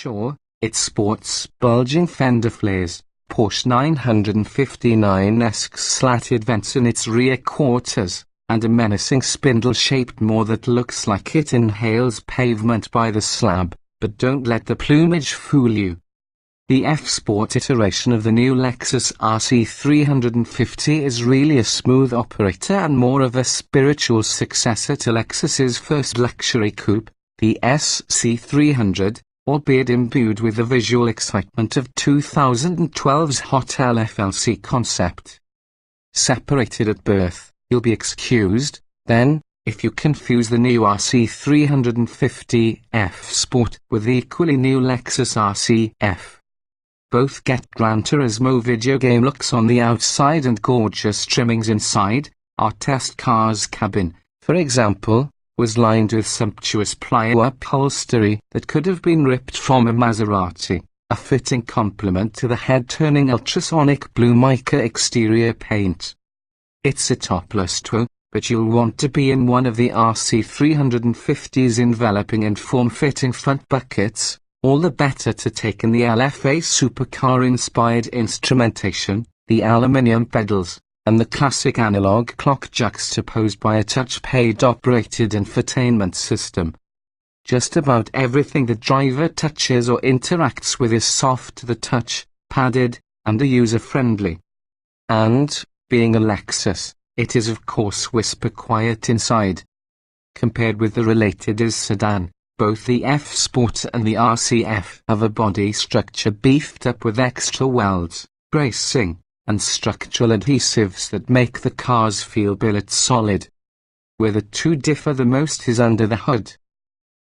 Sure, it sports bulging fender flares, Porsche 959-esque slatted vents in its rear quarters, and a menacing spindle-shaped maw that looks like it inhales pavement by the slab, but don't let the plumage fool you. The F-Sport iteration of the new Lexus RC350 is really a smooth operator and more of a spiritual successor to Lexus's first luxury coupe, the RC300, albeit imbued with the visual excitement of 2012's hot LFLC concept. Separated at birth, you'll be excused, then, if you confuse the new RC350 F-Sport with the equally new Lexus RC F. Both get Gran Turismo video game looks on the outside and gorgeous trimmings inside. Our test car's cabin, for example, was lined with sumptuous plywood upholstery that could have been ripped from a Maserati, a fitting complement to the head-turning ultrasonic blue mica exterior paint. It's a topless tow, but you'll want to be in one of the RC350's enveloping and form-fitting front buckets. All the better to take in the LFA supercar-inspired instrumentation, the aluminium pedals, and the classic analog clock juxtaposed by a touchpad-operated infotainment system. Just about everything the driver touches or interacts with is soft to the touch, padded, and user-friendly. And, being a Lexus, it is of course whisper quiet inside. Compared with the related sedan, both the F-Sport and the RCF have a body structure beefed up with extra welds, bracing, and structural adhesives that make the cars feel billet solid. Where the two differ the most is under the hood.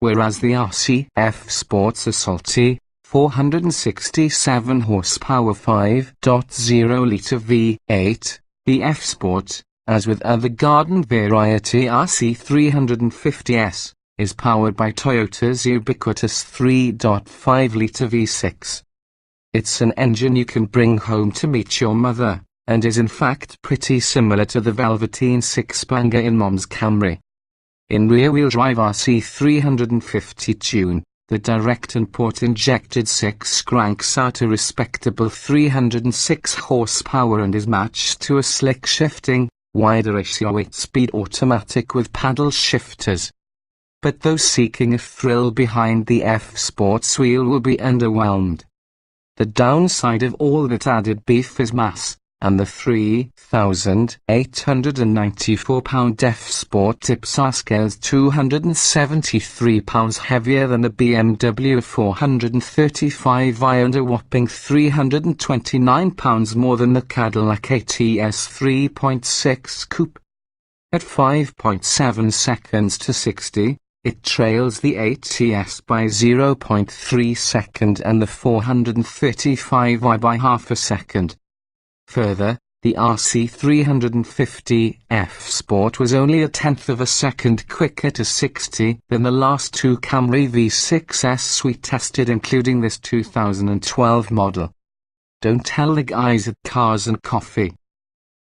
Whereas the RCF sports a salty, 467 horsepower 5.0-litre V8, the F-Sport, as with other garden variety RC350S, is powered by Toyota's ubiquitous 3.5-litre V6. It's an engine you can bring home to meet your mother, and is in fact pretty similar to the velveteen six-banger in Mom's Camry. In rear-wheel drive RC350 tune, the direct and port-injected 6 cranks out a respectable 306 horsepower and is matched to a slick-shifting, wider-ratio 8-speed automatic with paddle shifters. But those seeking a thrill behind the F-Sport's wheel will be underwhelmed. The downside of all that added beef is mass, and the 3,894-pound F-Sport tips our scales 273 pounds heavier than a BMW 435i and a whopping 329 pounds more than the Cadillac ATS 3.6 Coupe. At 5.7 seconds to 60, it trails the ATS by 0.3 seconds and the 435i by half a second. Further, the RC350 F-Sport was only a tenth of a second quicker to 60 than the last two Camry V6s we tested, including this 2012 model. Don't tell the guys at Cars and Coffee.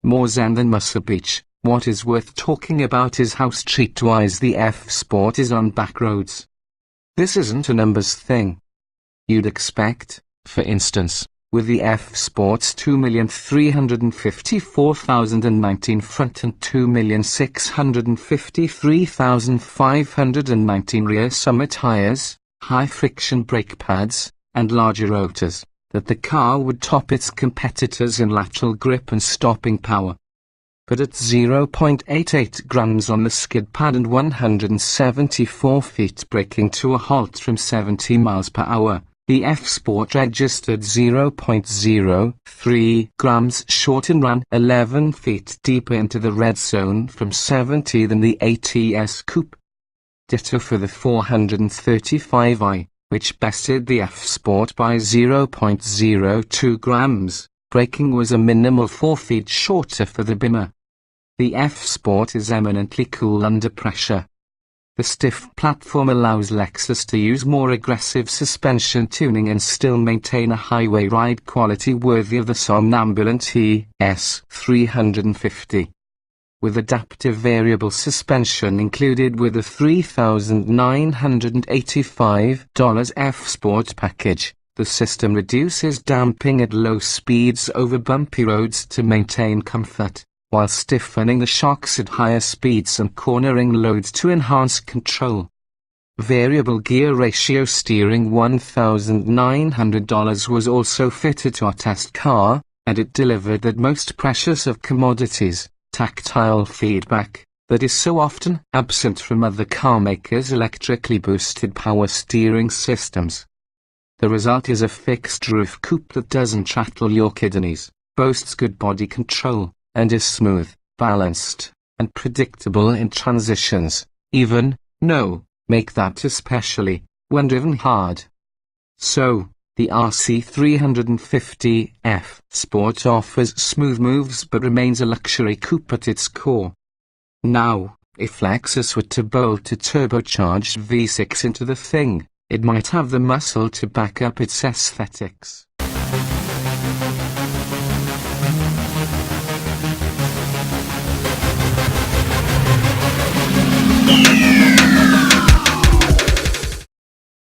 More zen than Muscle Beach. What is worth talking about is how streetwise the F-Sport is on back roads. This isn't a numbers thing. You'd expect, for instance, with the F-Sport's 2,354,019 front and 2,653,519 rear summer tires, high-friction brake pads, and larger rotors, that the car would top its competitors in lateral grip and stopping power. But at 0.88 grams on the skid pad and 174 feet braking to a halt from 70 miles per hour, the F-Sport registered 0.03 grams short and ran 11 feet deeper into the red zone from 70 than the ATS Coupe. Ditto for the 435i, which bested the F-Sport by 0.02 grams. Braking was a minimal 4 feet shorter for the Beamer. The F-Sport is eminently cool under pressure. The stiff platform allows Lexus to use more aggressive suspension tuning and still maintain a highway ride quality worthy of the somnambulant ES350. with adaptive variable suspension included with the $3,985 F-Sport package. The system reduces damping at low speeds over bumpy roads to maintain comfort, while stiffening the shocks at higher speeds and cornering loads to enhance control. Variable gear ratio steering $1,900 was also fitted to our test car, and it delivered that most precious of commodities, tactile feedback, that is so often absent from other car makers' electrically boosted power steering systems. The result is a fixed-roof coupe that doesn't rattle your kidneys, boasts good body control, and is smooth, balanced, and predictable in transitions, even, make that especially, when driven hard. So, the RC350 F Sport offers smooth moves but remains a luxury coupe at its core. Now, if Lexus were to bolt a turbocharged V6 into the thing, it might have the muscle to back up its aesthetics.